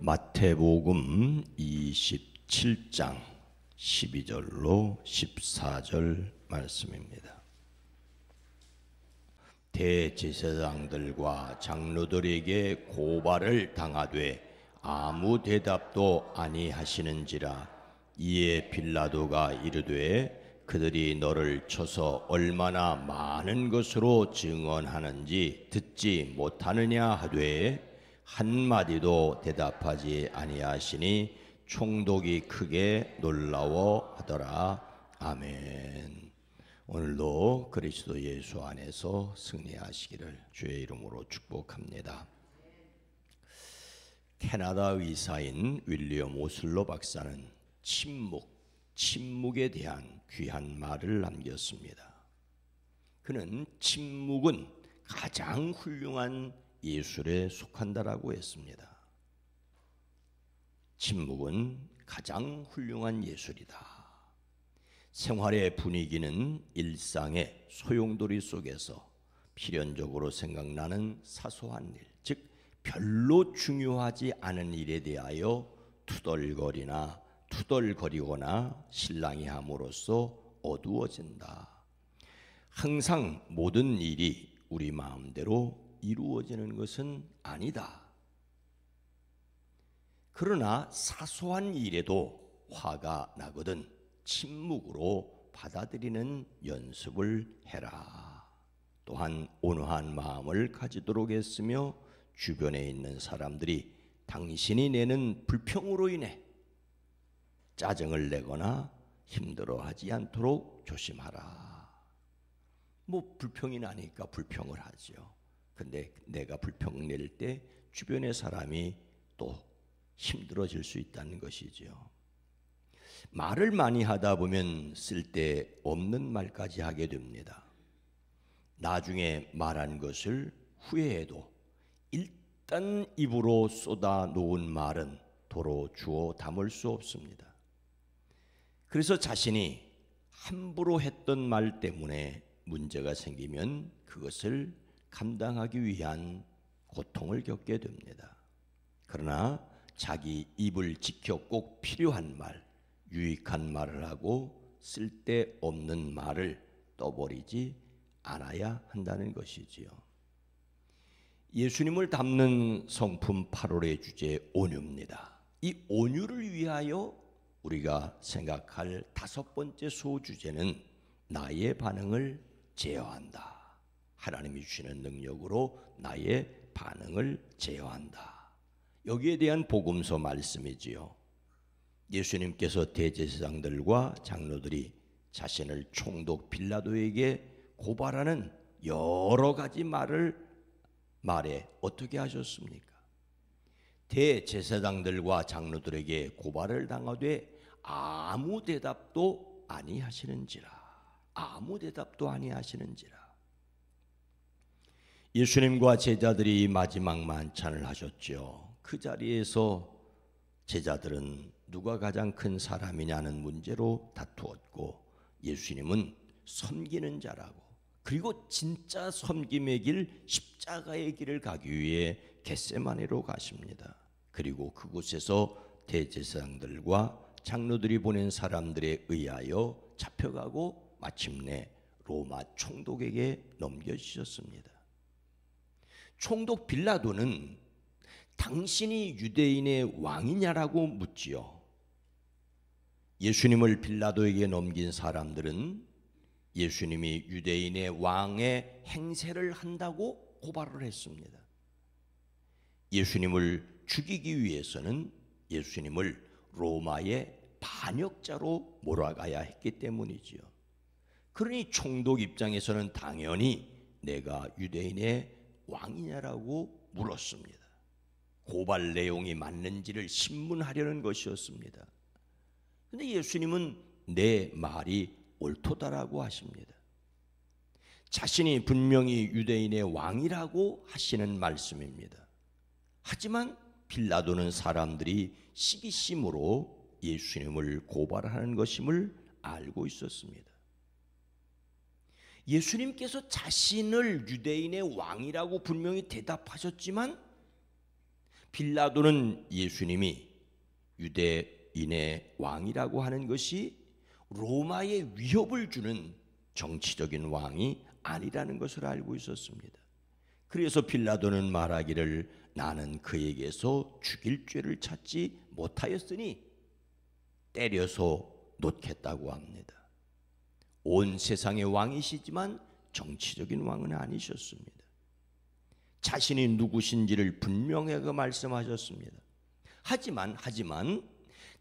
마태복음 27장 12절로 14절 말씀입니다. 대제사장들과 장로들에게 고발을 당하되 아무 대답도 아니하시는지라. 이에 빌라도가 이르되 그들이 너를 쳐서 얼마나 많은 것으로 증언하는지 듣지 못하느냐 하되 한마디도 대답하지 아니하시니 총독이 크게 놀라워하더라. 아멘. 오늘도 그리스도 예수 안에서 승리하시기를 주의 이름으로 축복합니다. 캐나다 의사인 윌리엄 오슬로 박사는 침묵에 대한 귀한 말을 남겼습니다. 그는 침묵은 가장 훌륭한 예술에 속한다라고 했습니다. 침묵은 가장 훌륭한 예술이다. 생활의 분위기는 일상의 소용돌이 속에서 필연적으로 생각나는 사소한 일, 즉 별로 중요하지 않은 일에 대하여 투덜거리거나 실랑이 함으로써 어두워진다. 항상 모든 일이 우리 마음대로 이루어지는 것은 아니다. 그러나 사소한 일에도 화가 나거든 침묵으로 받아들이는 연습을 해라. 또한 온화한 마음을 가지도록 했으며 주변에 있는 사람들이 당신이 내는 불평으로 인해 짜증을 내거나 힘들어하지 않도록 조심하라. 불평이 나니까 불평을 하죠. 근데 내가 불평 낼 때 주변의 사람이 또 힘들어질 수 있다는 것이죠. 말을 많이 하다 보면 쓸데없는 말까지 하게 됩니다. 나중에 말한 것을 후회해도 일단 입으로 쏟아 놓은 말은 도로 주워 담을 수 없습니다. 그래서 자신이 함부로 했던 말 때문에 문제가 생기면 그것을 감당하기 위한 고통을 겪게 됩니다. 그러나 자기 입을 지켜 꼭 필요한 말, 유익한 말을 하고 쓸데없는 말을 떠버리지 않아야 한다는 것이지요. 예수님을 담는 성품 8월의 주제 온유입니다. 이 온유를 위하여 우리가 생각할 다섯 번째 소주제는 나의 반응을 제어한다. 하나님이 주시는 능력으로 나의 반응을 제어한다. 여기에 대한 복음서 말씀이지요. 예수님께서 대제사장들과 장로들이 자신을 총독 빌라도에게 고발하는 여러 가지 말에 어떻게 하셨습니까? 대제사장들과 장로들에게 고발을 당하되 아무 대답도 아니하시는지라. 예수님과 제자들이 마지막 만찬을 하셨죠. 그 자리에서 제자들은 누가 가장 큰 사람이냐는 문제로 다투었고 예수님은 섬기는 자라고, 그리고 진짜 섬김의 길 십자가의 길을 가기 위해 겟세마네로 가십니다. 그리고 그곳에서 대제사장들과 장로들이 보낸 사람들에 의하여 잡혀가고 마침내 로마 총독에게 넘겨주셨습니다. 총독 빌라도는 당신이 유대인의 왕이냐라고 묻지요. 예수님을 빌라도에게 넘긴 사람들은 예수님이 유대인의 왕의 행세를 한다고 고발을 했습니다. 예수님을 죽이기 위해서는 예수님을 로마의 반역자로 몰아가야 했기 때문이지요. 그러니 총독 입장에서는 당연히 내가 유대인의 왕이냐라고 물었습니다. 고발 내용이 맞는지를 신문하려는 것이었습니다. 그런데 예수님은 내 말이 옳도다라고 하십니다. 자신이 분명히 유대인의 왕이라고 하시는 말씀입니다. 하지만 빌라도는 사람들이 시기심으로 예수님을 고발하는 것임을 알고 있었습니다. 예수님께서 자신을 유대인의 왕이라고 분명히 대답하셨지만 빌라도는 예수님이 유대인의 왕이라고 하는 것이 로마에 위협을 주는 정치적인 왕이 아니라는 것을 알고 있었습니다. 그래서 빌라도는 말하기를 나는 그에게서 죽일 죄를 찾지 못하였으니 때려서 놓겠다고 합니다. 온 세상의 왕이시지만 정치적인 왕은 아니셨습니다. 자신이 누구신지를 분명하게 말씀하셨습니다. 하지만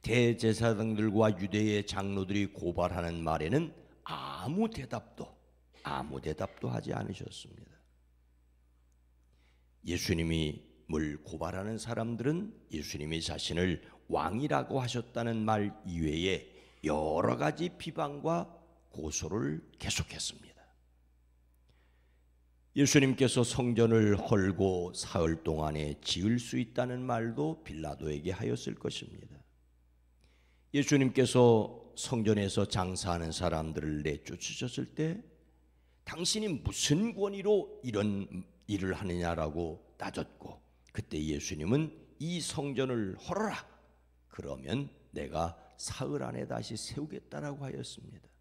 대제사장들과 유대의 장로들이 고발하는 말에는 아무 대답도 하지 않으셨습니다. 예수님을 고발하는 사람들은 예수님이 자신을 왕이라고 하셨다는 말 이외에 여러 가지 비방과 고소를 계속했습니다. 예수님께서 성전을 헐고 사흘 동안에 지을 수 있다는 말도 빌라도에게 하였을 것입니다. 예수님께서 성전에서 장사하는 사람들을 내쫓으셨을 때 당신이 무슨 권위로 이런 일을 하느냐라고 따졌고, 그때 예수님은 이 성전을 헐어라, 그러면 내가 사흘 안에 다시 세우겠다라고 하였습니다.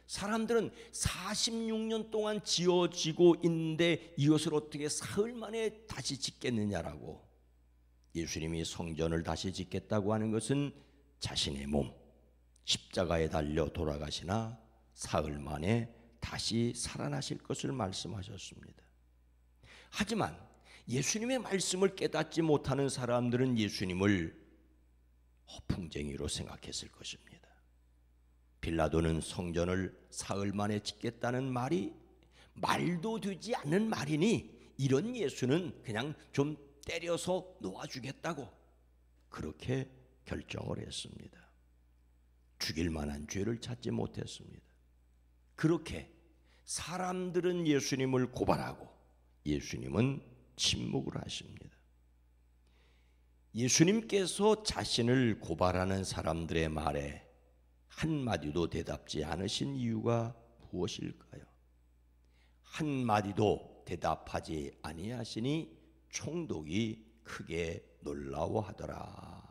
사람들은 46년 동안 지어지고 있는데 이것을 어떻게 사흘 만에 다시 짓겠느냐라고, 예수님이 성전을 다시 짓겠다고 하는 것은 자신의 몸 십자가에 달려 돌아가시나 사흘 만에 다시 살아나실 것을 말씀하셨습니다. 하지만 예수님의 말씀을 깨닫지 못하는 사람들은 예수님을 허풍쟁이로 생각했을 것입니다. 빌라도는 성전을 사흘 만에 짓겠다는 말이 말도 되지 않는 말이니 이런 예수는 그냥 좀 때려서 놓아주겠다고 그렇게 결정을 했습니다. 죽일 만한 죄를 찾지 못했습니다. 그렇게 사람들은 예수님을 고발하고 예수님은 침묵을 하십니다. 예수님께서 자신을 고발하는 사람들의 말에 한마디도 대답지 않으신 이유가 무엇일까요? 한마디도 대답하지 아니하시니 총독이 크게 놀라워하더라.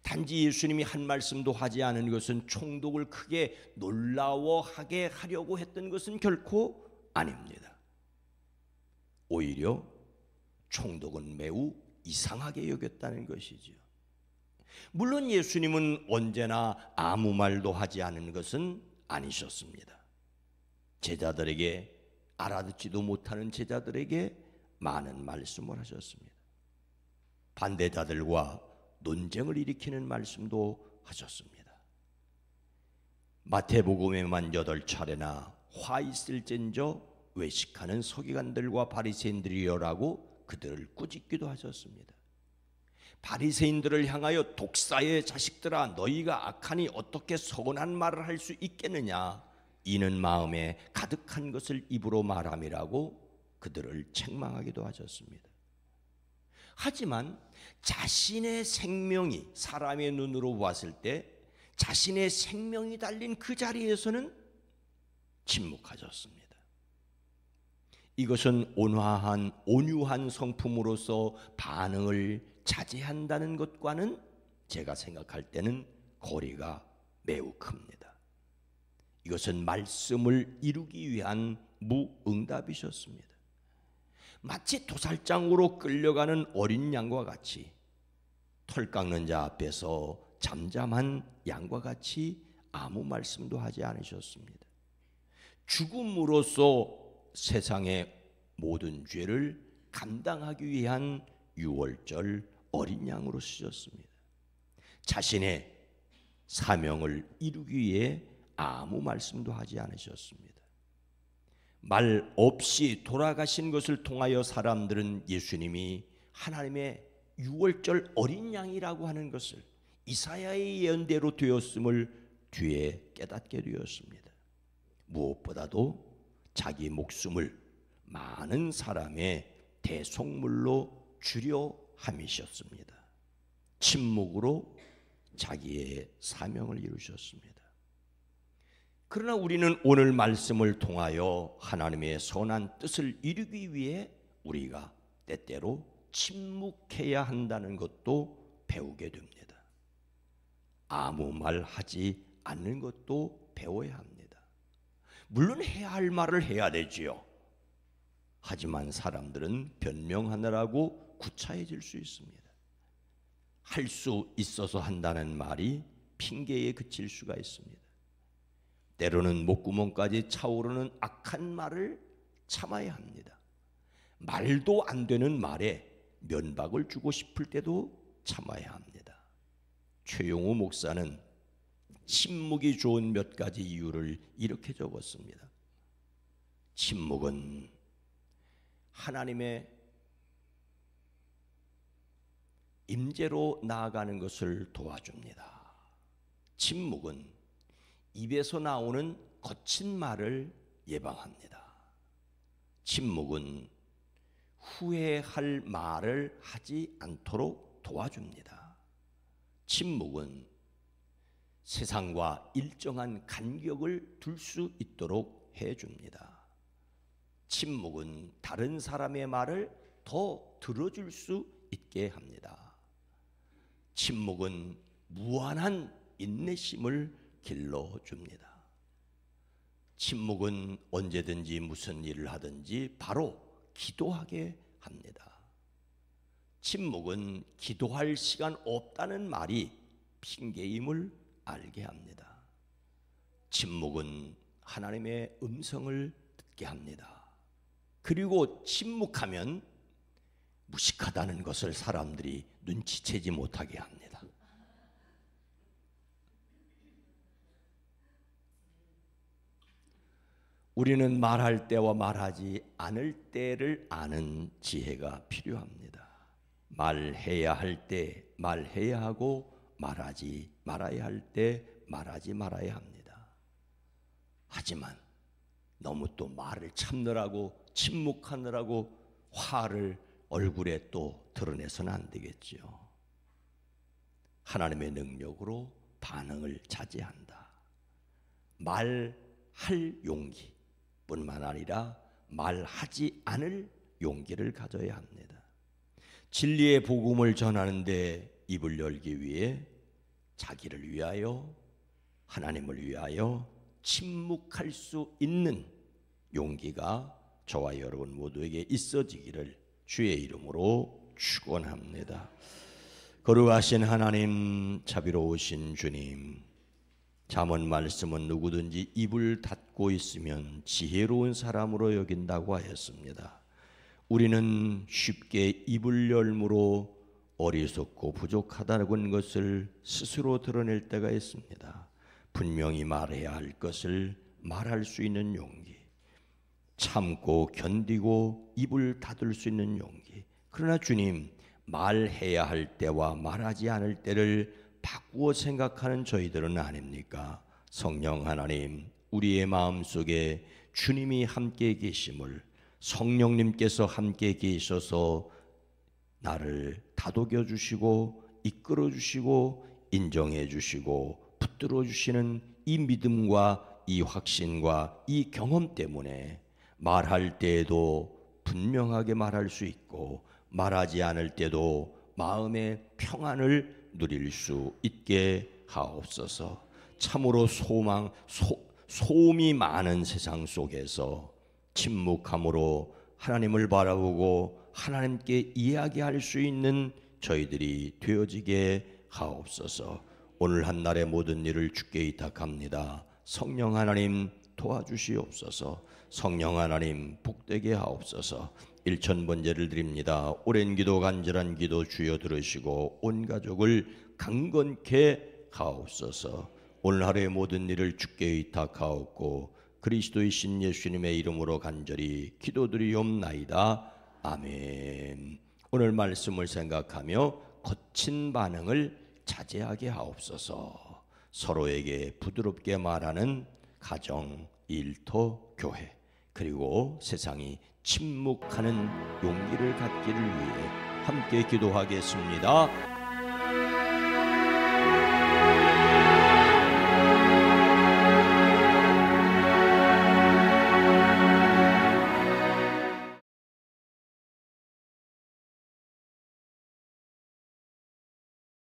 단지 예수님이 한 말씀도 하지 않은 것은 총독을 크게 놀라워하게 하려고 했던 것은 결코 아닙니다. 오히려 총독은 매우 이상하게 여겼다는 것이죠. 물론 예수님은 언제나 아무 말도 하지 않은 것은 아니셨습니다. 제자들에게, 알아듣지도 못하는 제자들에게 많은 말씀을 하셨습니다. 반대자들과 논쟁을 일으키는 말씀도 하셨습니다. 마태복음에만 8차례나 화 있을진저 외식하는 서기관들과 바리새인들이여라고 그들을 꾸짖기도 하셨습니다. 바리새인들을 향하여 독사의 자식들아, 너희가 악하니 어떻게 선한 말을 할 수 있겠느냐, 이는 마음에 가득한 것을 입으로 말함이라고 그들을 책망하기도 하셨습니다. 하지만 자신의 생명이, 사람의 눈으로 봤을 때 자신의 생명이 달린 그 자리에서는 침묵하셨습니다. 이것은 온유한 성품으로서 반응을 자제한다는 것과는 제가 생각할 때는 거리가 매우 큽니다. 이것은 말씀을 이루기 위한 무응답이셨습니다. 마치 도살장으로 끌려가는 어린 양과 같이, 털 깎는 자 앞에서 잠잠한 양과 같이 아무 말씀도 하지 않으셨습니다. 죽음으로써 세상의 모든 죄를 감당하기 위한 유월절 어린 양으로 쓰셨습니다. 자신의 사명을 이루기 위해 아무 말씀도 하지 않으셨습니다. 말 없이 돌아가신 것을 통하여 사람들은 예수님이 하나님의 유월절 어린 양이라고 하는 것을 이사야의 예언대로 되었음을 뒤에 깨닫게 되었습니다. 무엇보다도 자기 목숨을 많은 사람의 대속물로 주려 함이셨습니다. 침묵으로 자기의 사명을 이루셨습니다. 그러나 우리는 오늘 말씀을 통하여 하나님의 선한 뜻을 이루기 위해 우리가 때때로 침묵해야 한다는 것도 배우게 됩니다. 아무 말 하지 않는 것도 배워야 합니다. 물론 해야 할 말을 해야 되지요. 하지만 사람들은 변명하느라고 구차해질 수 있습니다. 할 수 있어서 한다는 말이 핑계에 그칠 수가 있습니다. 때로는 목구멍까지 차오르는 악한 말을 참아야 합니다. 말도 안 되는 말에 면박을 주고 싶을 때도 참아야 합니다. 최용우 목사는 침묵이 좋은 몇 가지 이유를 이렇게 적었습니다. 침묵은 하나님의 임재로 나아가는 것을 도와줍니다. 침묵은 입에서 나오는 거친 말을 예방합니다. 침묵은 후회할 말을 하지 않도록 도와줍니다. 침묵은 세상과 일정한 간격을 둘 수 있도록 해줍니다. 침묵은 다른 사람의 말을 더 들어줄 수 있게 합니다. 침묵은 무한한 인내심을 길러줍니다. 침묵은 언제든지 무슨 일을 하든지 바로 기도하게 합니다. 침묵은 기도할 시간 없다는 말이 핑계임을 알게 합니다. 침묵은 하나님의 음성을 듣게 합니다. 그리고 침묵하면 무식하다는 것을 사람들이 눈치채지 못하게 합니다. 우리는 말할 때와 말하지 않을 때를 아는 지혜가 필요합니다. 말해야 할 때 말해야 하고 말하지 말아야 할 때 말하지 말아야 합니다. 하지만 너무 또 말을 참느라고 침묵하느라고 화를 얼굴에 또 드러내서는 안 되겠지요. 하나님의 능력으로 반응을 자제한다. 말할 용기 뿐만 아니라 말하지 않을 용기를 가져야 합니다. 진리의 복음을 전하는데 입을 열기 위해 자기를 위하여 하나님을 위하여 침묵할 수 있는 용기가 저와 여러분 모두에게 있어지기를 주의 이름으로 축원합니다. 거룩하신 하나님, 자비로우신 주님, 잠언 말씀은 누구든지 입을 닫고 있으면 지혜로운 사람으로 여긴다고 하였습니다. 우리는 쉽게 입을 열므로 어리석고 부족하다는 것을 스스로 드러낼 때가 있습니다. 분명히 말해야 할 것을 말할 수 있는 용기, 참고 견디고 입을 닫을 수 있는 용기. 그러나 주님, 말해야 할 때와 말하지 않을 때를 바꾸어 생각하는 저희들은 아닙니까? 성령 하나님, 우리의 마음속에 주님이 함께 계심을, 성령님께서 함께 계셔서 나를 다독여 주시고 이끌어 주시고 인정해 주시고 붙들어 주시는 이 믿음과 이 확신과 이 경험 때문에 말할 때에도 분명하게 말할 수 있고 말하지 않을 때도 마음의 평안을 누릴 수 있게 하옵소서. 참으로 소음이 많은 세상 속에서 침묵함으로 하나님을 바라보고 하나님께 이야기할 수 있는 저희들이 되어지게 하옵소서. 오늘 한날의 모든 일을 주께 의탁합니다. 성령 하나님 도와주시옵소서. 성령 하나님 복되게 하옵소서. 일천번제를 드립니다. 오랜 기도 간절한 기도 주여 들으시고 온 가족을 강건케 하옵소서. 오늘 하루의 모든 일을 주께 의탁하옵고 그리스도의 신 예수님의 이름으로 간절히 기도드리옵나이다. 아멘. 오늘 말씀을 생각하며 거친 반응을 자제하게 하옵소서. 서로에게 부드럽게 말하는 가정, 일터, 교회, 그리고 세상이 침묵하는 용기를 갖기를 위해 함께 기도하겠습니다.